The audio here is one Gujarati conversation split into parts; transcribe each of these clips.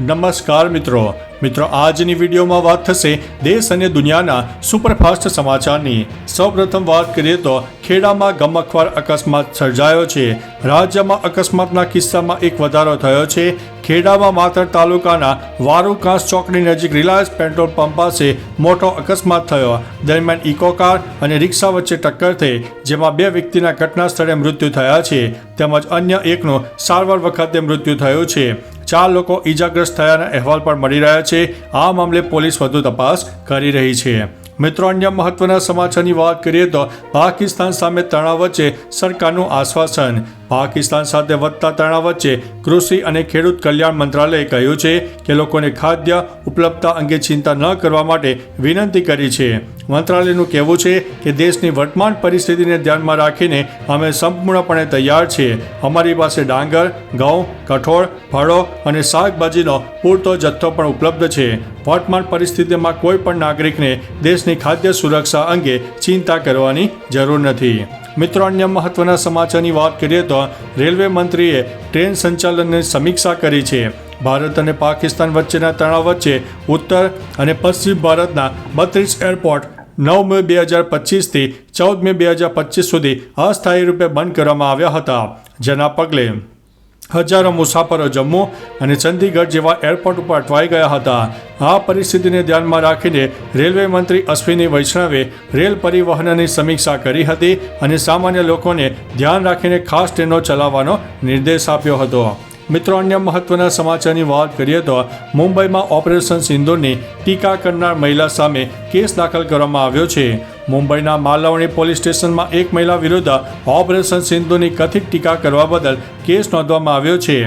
નમસ્કાર મિત્રો આજની વિડીયોમાં વાત થશે દેશ અને દુનિયાના સુપરફાસ્ટ સમાચારની। સૌપ્રથમ વાત કરીએ તો ખેડામાં ગમખ્વાર અકસ્માત સર્જાયો છે। રાજ્યમાં અકસ્માતના કિસ્સામાં એક વધારો થયો છે। ખેડામાં માતર તાલુકાના વારુકાસ ચોકડી નજીક રિલાયન્સ પેટ્રોલ પંપ પાસે મોટો અકસ્માત થયો। દરમિયાન ઇકો કાર અને રિક્ષા વચ્ચે ટક્કર થઈ, જેમાં 2 વ્યક્તિના ઘટના સ્થળે મૃત્યુ થયા છે તેમજ અન્ય એકનું સારવાર વખતે મૃત્યુ થયું છે। 4 લોકો ઈજાગ્રસ્ત થયાના અહેવાલ પણ મળી રહ્યા છે। આ મામલે પોલીસ વધુ તપાસ કરી રહી છે। મિત્રો, અન્ય મહત્વના સમાચારની વાત કરીએ તો પાકિસ્તાન સામે તણાવ વચ્ચે સરકારનું આશ્વાસન। પાકિસ્તાન સાથે વધતા તણાવ વચ્ચે કૃષિ અને ખેડૂત કલ્યાણ મંત્રાલયે કહ્યું છે કે લોકોને ખાદ્ય ઉપલબ્ધતા અંગે ચિંતા ન કરવા માટે વિનંતી કરી છે। મંત્રાલયનું કહેવું છે કે દેશની વર્તમાન પરિસ્થિતિને ધ્યાનમાં રાખીને અમે સંપૂર્ણપણે તૈયાર છીએ। અમારી પાસે ડાંગર, ઘઉં, કઠોળ, ફળો અને શાકભાજીનો પૂરતો જથ્થો પણ ઉપલબ્ધ છે। વર્તમાન પરિસ્થિતિમાં કોઈ પણ નાગરિકને દેશની ખાદ્ય સુરક્ષા અંગે ચિંતા કરવાની જરૂર નથી। મિત્રો, અન્ય મહત્વના સમાચારની વાત કરીએ તો રેલવે મંત્રીએ ટ્રેન સંચાલનની સમીક્ષા કરી છે। ભારત અને પાકિસ્તાન વચ્ચેના તણાવ વચ્ચે ઉત્તર અને પશ્ચિમ ભારતના 32 એરપોર્ટ 9 મે 2025 થી 14 મે 2025 સુધી અસ્થાયી રૂપે બંધ કરવામાં આવ્યા હતા, જેના પગલે હજારો મુસાફરો જમ્મુ અને ચંદીગઢ જેવા એરપોર્ટ ઉપર અટવાઈ ગયા હતા। આ પરિસ્થિતિને ધ્યાનમાં રાખીને રેલવે મંત્રી અશ્વિની વૈષ્ણવે રેલ પરિવહનની સમીક્ષા કરી હતી અને સામાન્ય લોકોને ધ્યાન રાખીને ખાસ ટ્રેનો ચલાવવાનો નિર્દેશ આપ્યો હતો। મિત્રો, અન્ય મહત્વના સમાચારની વાત કરીએ તો મુંબઈમાં ઓપરેશન સિંદૂરની ટીકા કરનાર મહિલા સામે કેસ દાખલ કરવામાં આવ્યો છે। મુંબઈના માલવણી પોલીસ સ્ટેશનમાં એક મહિલા વિરુદ્ધ ઓપરેશન સિંદૂરની કથિત ટીકા કરવા બદલ કેસ નોંધવામાં આવ્યો છે।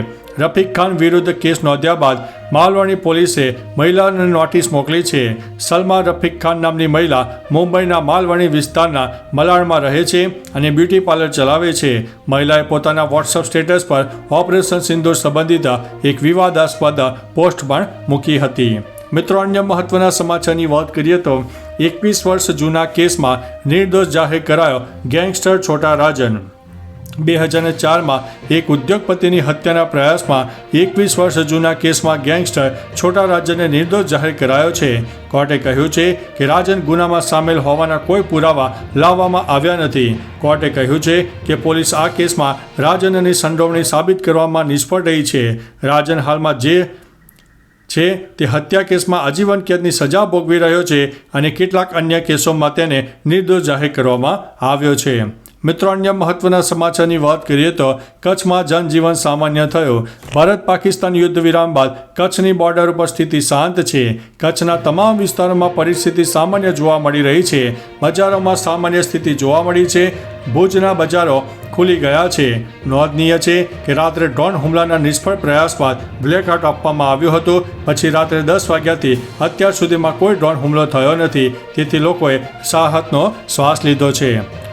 રફીક ખાન વિરુદ્ધ કેસ નોંધ્યા બાદ માલવણી પોલીસે મહિલાને નોટિસ મોકલી છે। સલમા રફીક ખાન નામની મહિલા મુંબઈના માલવણી વિસ્તારના મલાડમાં રહે છે અને બ્યુટી પાર્લર ચલાવે છે। મહિલાએ પોતાના વોટ્સઅપ સ્ટેટસ પર ઓપરેશન સિંદૂર સંબંધિત એક વિવાદાસ્પદ પોસ્ટ પણ મૂકી હતી। મિત્રો, અન્ય મહત્વના સમાચારની વાત કરીએ તો 21 વર્ષ જૂના કેસમાં નિર્દોષ જાહેર કરાયો ગેંગસ્ટર છોટા રાજન। 2004માં એક ઉદ્યોગપતિની હત્યાના પ્રયાસમાં 21 વર્ષ જૂના કેસમાં ગેંગસ્ટર છોટા રાજનને નિર્દોષ જાહેર કરાયો છે। કોર્ટે કહ્યું છે કે રાજન ગુનામાં સામેલ હોવાના કોઈ પુરાવા લાવવામાં આવ્યા નથી। કોર્ટે કહ્યું છે કે પોલીસ આ કેસમાં રાજનની સંડોવણી સાબિત કરવામાં નિષ્ફળ રહી છે। રાજન હાલમાં જે છે તે હત્યા કેસમાં આજીવન કેદની સજા ભોગવી રહ્યો છે અને કેટલાક અન્ય કેસોમાં તેને નિર્દોષ જાહેર કરવામાં આવ્યો છે। મિત્રો, અન્ય મહત્વના સમાચારની વાત કરીએ તો કચ્છમાં જનજીવન સામાન્ય થયું। ભારત પાકિસ્તાન યુદ્ધ વિરામ બાદ કચ્છની બોર્ડર ઉપર સ્થિતિ શાંત છે। કચ્છના તમામ વિસ્તારોમાં પરિસ્થિતિ સામાન્ય જોવા મળી રહી છે। બજારોમાં સામાન્ય સ્થિતિ જોવા મળી છે। ભુજના બજારો ખુલી ગયા છે। નોંધનીય છે કે રાત્રે ડ્રોન હુમલાના નિષ્ફળ પ્રયાસ બાદ બ્લેકઆઉટ આપવામાં આવ્યું હતું। પછી રાત્રે 10 વાગ્યાથી અત્યાર સુધીમાં કોઈ ડ્રોન હુમલો થયો નથી, તેથી લોકોએ રાહતનો શ્વાસ લીધો છે।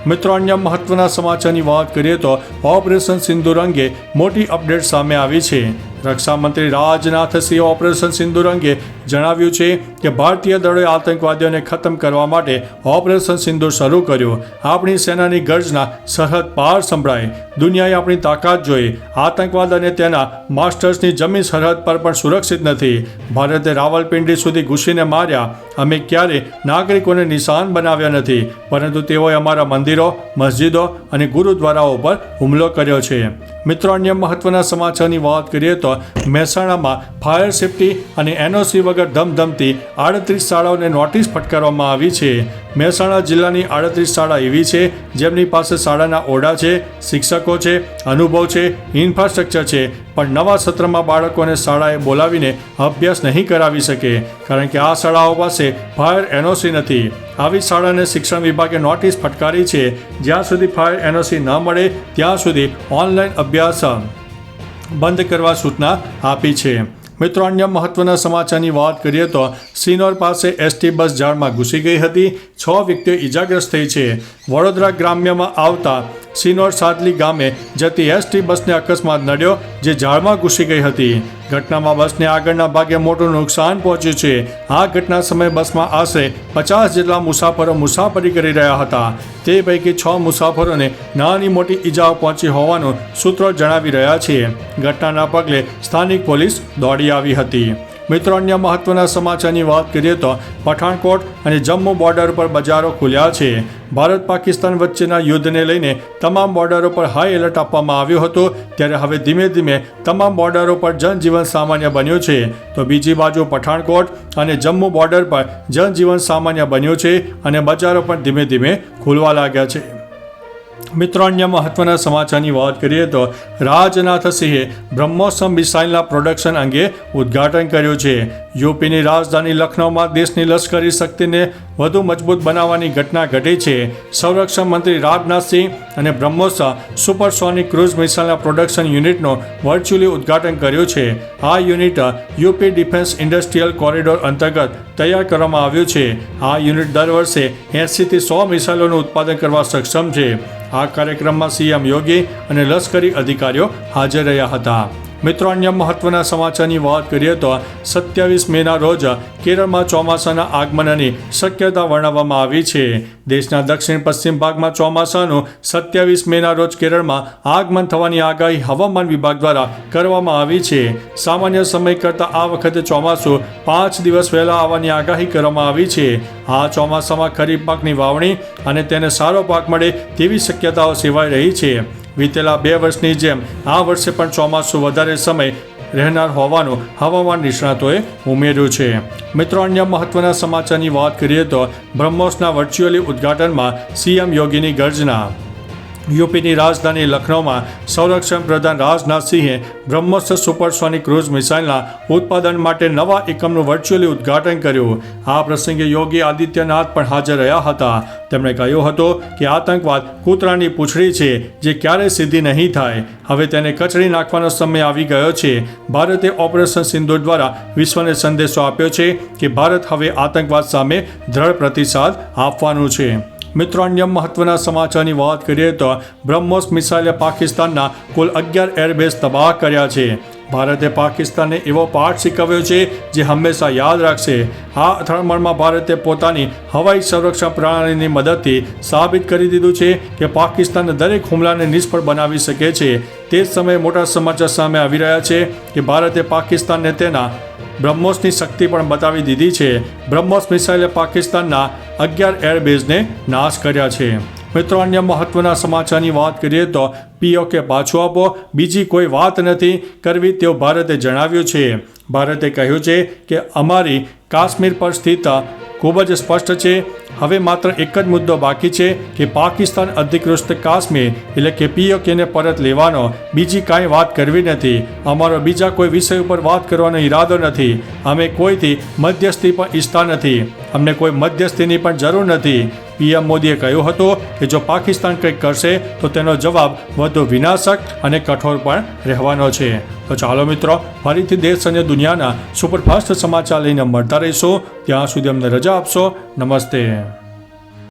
મિત્રો, અન્ય મહત્વના સમાચારની વાત કરીએ તો ઓપરેશન સિંદૂર અંગે મોટી અપડેટ સામે આવી છે। રક્ષામંત્રી રાજનાથ સિંહે ઓપરેશન સિંદૂર અંગે જણાવ્યું છે કે ભારતીય દળોએ આતંકવાદીઓને ખતમ કરવા માટે ઓપરેશન સિંદૂર શરૂ કર્યું। આપણી સેનાની ગર્જના સરહદ પાર સંભળાઈ। દુનિયાએ આપણી તાકાત જોઈ। આતંકવાદ અને તેના માસ્ટર્સની જમીન સરહદ પર પણ સુરક્ષિત નથી। ભારતે રાવલપિંડી સુધી ઘૂસીને માર્યા। અમે ક્યારે નાગરિકોને નિશાન બનાવ્યા નથી, પરંતુ તેઓએ અમારા મંદિરો, મસ્જિદો અને ગુરુદ્વારાઓ પર હુમલો કર્યો છે। મિત્રો, અન્ય મહત્વના સમાચારની વાત કરીએ તો મહેસાણામાં ફાયર સેફટી અને NOC વગર ધમધમતી 38 શાળાઓને નોટિસ ફટકારવામાં આવી છે। મહેસાણા જિલ્લાની 38 શાળા એવી છે જેમની પાસે શાળાના ઓરડા છે, શિક્ષકો છે, અનુભવ છે, ઇન્ફ્રાસ્ટ્રક્ચર છે, પણ નવા સત્રમાં બાળકોને શાળાએ બોલાવીને અભ્યાસ નહીં કરાવી શકે, કારણ કે આ શાળાઓ પાસે ફાયર NOC નથી। આવી શાળાને શિક્ષણ વિભાગે નોટિસ ફટકારી છે। જ્યાં સુધી ફાયર NOC ન મળે ત્યાં સુધી ઓનલાઈન અભ્યાસ બંધ કરવા સૂચના આપી છે। મિત્રો, અન્ય મહત્વના સમાચારની વાત કરીએ તો સિનોર પાસે ST બસ ઝાડમાં ઘૂસી ગઈ હતી। 6 વ્યક્તિઓ ઈજાગ્રસ્ત થઈ છે। વડોદરા ગ્રામ્યમાં આવતા સિનોર સાદલી ગામે જતી એસટી બસને અકસ્માત નડ્યો, જે ઝાડમાં ઘૂસી ગઈ હતી. ઘટનામાં બસને આગળના ભાગે મોટું નુકસાન પહોંચ્યું છે. આ ઘટના સમયે બસમાં આશરે 50 જેટલા મુસાફરો મુસાફરી કરી રહ્યા હતા. તે પૈકી 6 મુસાફરોને નાની મોટી ઈજાઓ પહોંચી હોવાનું સૂત્રો જણાવી રહ્યા છે. ઘટનાના પગલે સ્થાનિક પોલીસ દોડી આવી હતી. મિત્રો, અન્ય મહત્વના સમાચારની વાત કરીએ તો પઠાણકોટ અને જમ્મુ બોર્ડર પર બજારો ખુલ્યા છે. ભારત પાકિસ્તાન વચ્ચેના યુદ્ધને લઈને તમામ બોર્ડરો પર હાઈ એલર્ટ આપવામાં આવ્યું હતું. ત્યારે હવે ધીમે ધીમે તમામ બોર્ડરો પર જનજીવન સામાન્ય બન્યું છે. તો બીજી બાજુ પઠાણકોટ અને જમ્મુ બોર્ડર પર જનજીવન સામાન્ય બન્યું છે અને બજારો પણ ધીમે ધીમે ખુલવા લાગ્યા છે. મિત્રો, અન્ય મહત્વના સમાચારની વાત કરીએ તો રાજનાથ સિંહે બ્રહ્મોસ મિસાઇલના પ્રોડક્શન અંગે ઉદ્ઘાટન કર્યું છે. યુપીની રાજધાની લખનૌમાં દેશની લશ્કરી શક્તિને વધુ મજબૂત બનાવવાની ઘટના ઘટી છે. સંરક્ષણ મંત્રી રાજનાથસિંહ અને બ્રહ્મોસ સુપરસોનિક ક્રૂઝ મિસાઇલના પ્રોડક્શન યુનિટનું વર્ચ્યુઅલી ઉદ્ઘાટન કર્યું છે. આ unit UP defence industrial corridor અંતર્ગત તૈયાર કરવામાં આવ્યું છે. આ યુનિટ દર વર્ષે 80 થી 100 મિસાઇલોનું ઉત્પાદન કરવા સક્ષમ છે. આ કાર્યક્રમમાં સીએમ યોગી અને લશ્કરી અધિકારીઓ હાજર રહ્યા હતા. મિત્રો, અન્ય મહત્વના સમાચારની વાત કરીએ તો 27 મેના રોજ કેરળમાં ચોમાસાના આગમનની શક્યતા વર્ણવવામાં આવી છે. દેશના દક્ષિણ પશ્ચિમ ભાગમાં ચોમાસાનું 27 મેના રોજ કેરળમાં આગમન થવાની આગાહી હવામાન વિભાગ દ્વારા કરવામાં આવી છે. સામાન્ય સમય કરતાં આ વખતે ચોમાસું 5 દિવસ વહેલા આવવાની આગાહી કરવામાં આવી છે. આ ચોમાસામાં ખરીફ પાકની વાવણી અને તેને સારો પાક મળે તેવી શક્યતાઓ સેવાઈ રહી છે. વિતેલા 2 વર્ષની જેમ આ વર્ષે પણ ચોમાસું વધારે સમય રહેનાર હોવાનું હવામાન નિષ્ણાતોએ ઉમેર્યું છે. મિત્રો, અન્ય મહત્વના સમાચારની વાત કરીએ તો બ્રહ્મોસના વર્ચ્યુઅલી ઉદ્ઘાટનમાં સીએમ યોગીની ગર્જના. યુપીની રાજધાની લખનૌમાં સંરક્ષણ પ્રધાન રાજનાથસિંહે બ્રહ્મોસ સુપરસોનિક ક્રૂઝ મિસાઇલના ઉત્પાદન માટે નવા એકમનું વર્ચ્યુઅલી ઉદ્ઘાટન કર્યું. આ પ્રસંગે યોગી આદિત્યનાથ પણ હાજર રહ્યા હતા. તેમણે કહ્યું હતું કે આતંકવાદ કૂતરાની પૂંછડી છે જે ક્યારેય સીધી નહીં થાય. હવે તેને કચડી નાખવાનો સમય આવી ગયો છે. ભારતે ઓપરેશન સિંદૂર દ્વારા વિશ્વને સંદેશો આપ્યો છે કે ભારત હવે આતંકવાદ સામે દ્રઢ પ્રતિસાદ આપવાનું છે. મિત્રો, અન્ય મહત્વના સમાચારની વાત કરીએ તો બ્રહ્મોસ મિસાઇલે પાકિસ્તાનના કુલ 11 એરબેઝ તબાહ કર્યા છે. ભારતે પાકિસ્તાનને એવો પાઠ શીખવ્યો છે જે હંમેશા યાદ રાખશે. આ અથડામણમાં ભારતે પોતાની હવાઈ સંરક્ષણ પ્રણાલીની મદદથી સાબિત કરી દીધું છે કે પાકિસ્તાન દરેક હુમલાને નિષ્ફળ બનાવી શકે છે. તે જ સમયે મોટા સમાચાર સામે આવી રહ્યા છે કે ભારતે પાકિસ્તાનને તેના બ્રહ્મોસની શક્તિ પણ બતાવી દીધી છે. બ્રહ્મોસ મિસાઇલે પાકિસ્તાનના 11 એરબેઝને નાશ કર્યા છે. મિત્રો, અન્ય મહત્વના સમાચારની વાત કરીએ તો પીઓકે પાછું આપો, બીજી કોઈ વાત નથી કરવી તેવું ભારતે જણાવ્યું છે. ભારતે કહ્યું છે કે અમારી કાશ્મીર પર સ્થિત ખૂબ જ સ્પષ્ટ છે. હવે માત્ર એક જ મુદ્દો બાકી છે કે પાકિસ્તાન અધિકૃત કાશ્મીર એટલે કે પીઓકેને પરત લેવાનો. બીજી કાંઈ વાત કરવી નથી. અમારો બીજા કોઈ વિષય ઉપર વાત કરવાનો ઈરાદો નથી. અમે કોઈથી મધ્યસ્થી પણ ઈચ્છતા નથી. અમને કોઈ મધ્યસ્થીની પણ જરૂર નથી. પીએમ મોદીએ કહ્યું હતું કે જો પાકિસ્તાન કંઈક કરશે તો તેનો જવાબ વધુ વિનાશક અને કઠોર પણ રહેવાનો છે. તો ચાલો મિત્રો, ફરીથી દેશ અને દુનિયાના સુપરફાસ્ટ સમાચાર લઈને મળતા રહીશું. ત્યાં સુધી અમને રજા આપશો. નમસ્તે.